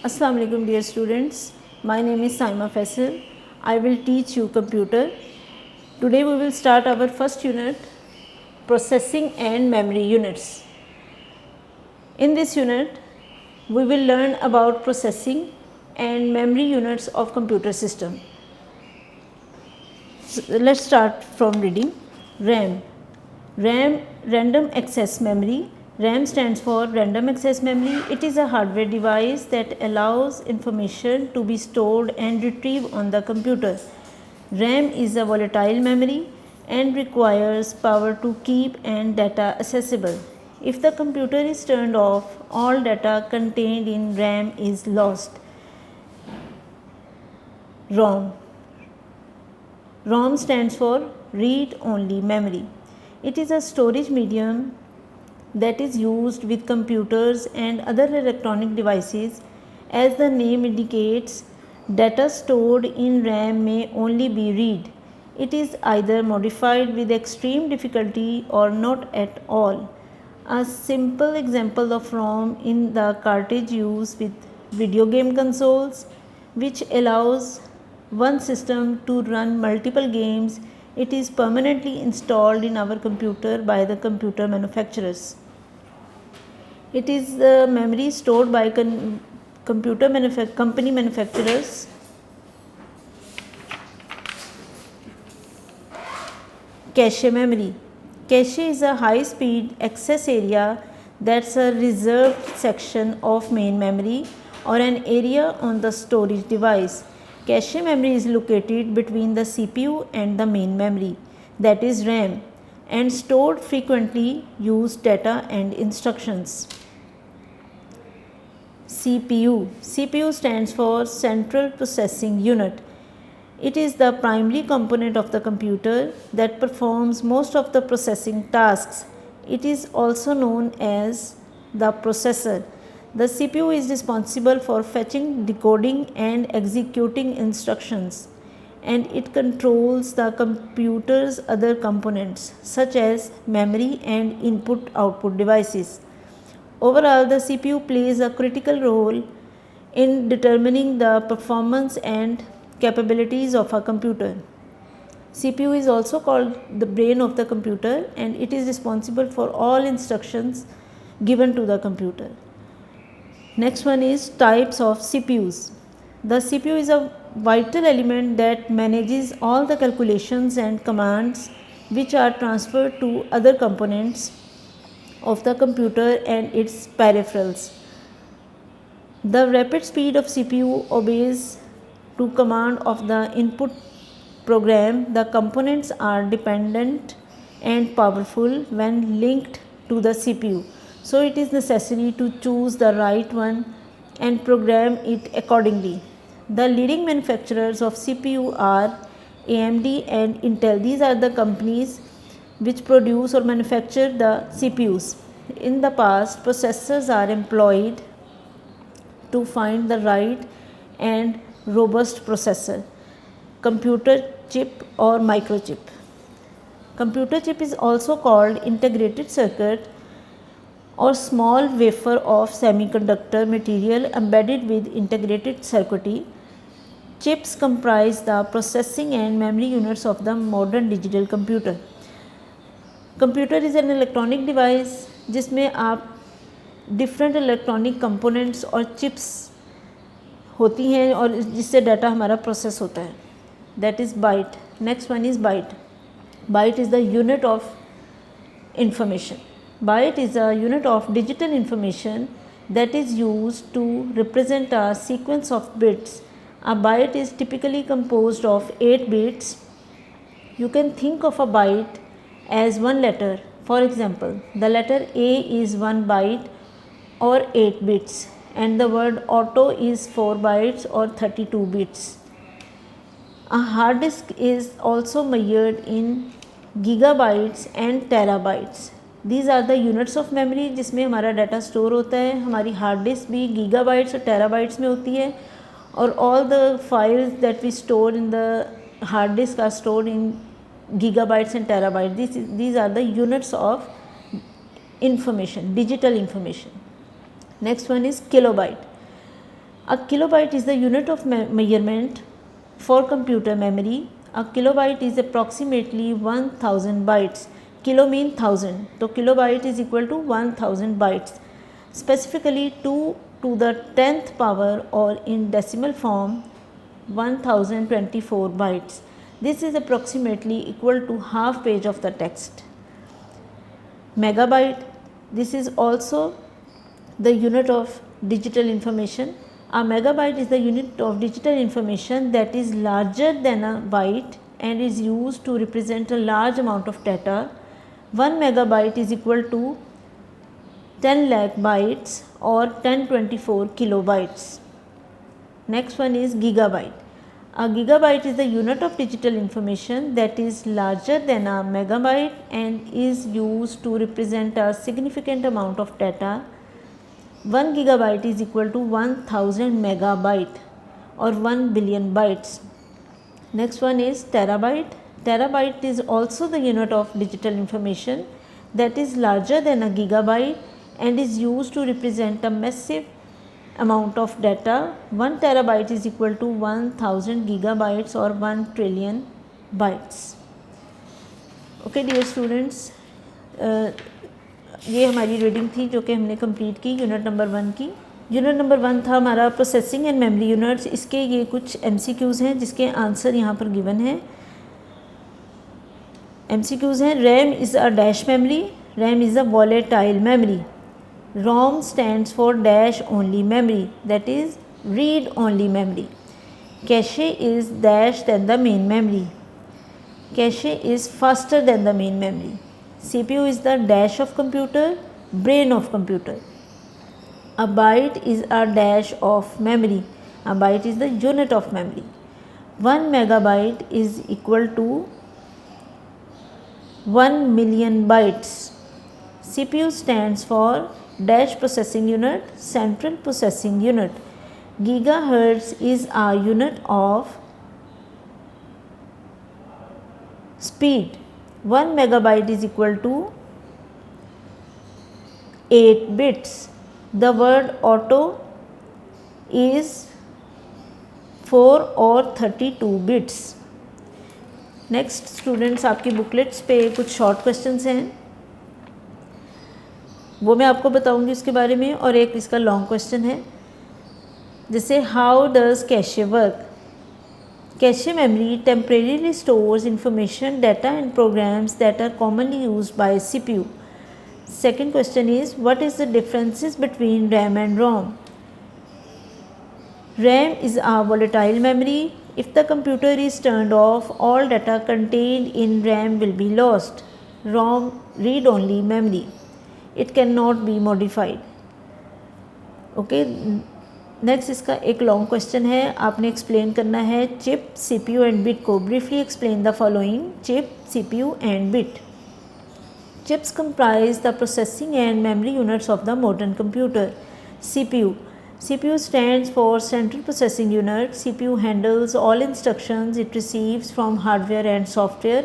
Assalamu alaikum dear students. My name is Saima Faisal. I will teach you computer. Today we will start our first unit, processing and memory units. In this unit we will learn about processing and memory units of computer system. So let's start from reading. RAM. RAM, random access memory. RAM stands for random access memory. It is a hardware device that allows information to be stored and retrieved on the computer. RAM is a volatile memory and requires power to keep and data accessible. If the computer is turned off, all data contained in RAM is lost. ROM. ROM stands for read only memory. It is a storage medium that is used with computers and other electronic devices. As the name indicates, data stored in RAM may only be read. It is either modified with extreme difficulty or not at all. A simple example of ROM in the cartridge used with video game consoles, which allows one system to run multiple games. It is permanently installed in our computer by the computer manufacturers. It is the memory stored by computer company manufacturers. Cache memory. Cache is a high speed access area that's a reserved section of main memory or an area on the storage device. Cache memory is located between the CPU and the main memory, that is RAM, and stored frequently used data and instructions. CPU. CPU stands for Central Processing Unit. It is the primary component of the computer that performs most of the processing tasks. It is also known as the processor. The CPU is responsible for fetching, decoding, and executing instructions, and it controls the computer's other components such as memory and input-output devices. Overall, the CPU plays a critical role in determining the performance and capabilities of a computer. CPU is also called the brain of the computer, and it is responsible for all instructions given to the computer. Next one is types of CPUs. The CPU is a vital element that manages all the calculations and commands which are transferred to other components of the computer and its peripherals. The rapid speed of CPU obeys to command of the input program. The components are dependent and powerful when linked to the CPU. So it is necessary to choose the right one and program it accordingly. The leading manufacturers of CPU are AMD and Intel. These are the companies which produce or manufacture the CPUs. In the past, processors are employed to find the right and robust processor, computer chip or microchip. Computer chip is also called integrated circuit or small wafer of semiconductor material embedded with integrated circuitry. Chips comprise the processing and memory units of the modern digital computer. Computer is an electronic device जिसमें आप different electronic components और chips होती हैं और जिससे data हमारा process होता है, that is byte. Next one is byte. Byte is the unit of information. Byte is a unit of digital information that is used to represent a sequence of bits. A byte is typically composed of 8 bits. You can think of a byte as one letter. For example, the letter A is 1 byte or 8 bits, and the word auto is 4 bytes or 32 bits. A hard disk is also measured in gigabytes and terabytes. These are the units of memory जिसमें हमारा data store होता है. हमारी hard disk भी gigabytes और terabytes में होती है, और all the files that we store in the hard disk are stored in gigabytes and terabytes. These are the units of information, digital information. Next one is kilobyte. A kilobyte is the unit of measurement for computer memory. A kilobyte is approximately 1000 bytes. Kilo mean 1000, so kilobyte is equal to 1000 bytes. Specifically 2 to the 10th power, or in decimal form 1024 bytes. This is approximately equal to half page of the text. Megabyte, this is also the unit of digital information. A megabyte is the unit of digital information that is larger than a byte and is used to represent a large amount of data. 1 megabyte is equal to 10 lakh bytes or 1024 kilobytes. Next one is gigabyte. A gigabyte is the unit of digital information that is larger than a megabyte and is used to represent a significant amount of data. 1 gigabyte is equal to 1000 megabyte or 1 billion bytes. Next one is terabyte. Terabyte is also the unit of digital information that is larger than a gigabyte and is used to represent a massive amount of data. 1 terabyte is equal to 1000 gigabytes or 1 trillion bytes. Okay dear students, ये हमारी reading थी जो कि हमने complete की unit number 1 की। Unit number 1 था हमारा प्रोसेसिंग एंड मेमोरी यूनिट्स। इसके ये कुछ MCQs हैं जिसके आंसर यहाँ पर गिवन हैं। MCQs हैं, RAM is a dash memory, RAM is a volatile memory, ROM stands for dash only memory, that is read only memory. Cache is dash than the main memory, cache is faster than the main memory. CPU is the dash of computer, brain of computer. A byte is a dash of memory, a byte is the unit of memory. 1 megabyte is equal to 1 million bytes. CPU stands for dash processing unit, central processing unit. Gigahertz is a unit of speed. 1 megabyte is equal to 8 bits. The word auto is 4 or 32 bits. Next students, आपकी booklets पे कुछ short questions हैं, वो मैं आपको बताऊंगी उसके बारे में, और एक इसका लॉन्ग क्वेश्चन है। जैसे how does cache work? Cache memory temporarily stores information, data and programs that are commonly used by CPU. Second question is, what is the differences between RAM and ROM? RAM is a volatile memory. If the computer is turned off, all data contained in RAM will be lost. ROM read-only memory. It cannot be modified. Okay. Next इसका एक long question है, आपने explain करना है chip, CPU and bit को। Briefly explain the following: chip, CPU and bit. Chips comprise the processing and memory units of the modern computer. CPU. CPU stands for Central Processing Unit. CPU handles all instructions it receives from hardware and software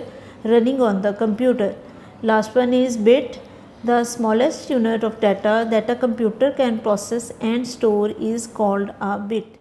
running on the computer. Last one is bit. The smallest unit of data that a computer can process and store is called a bit.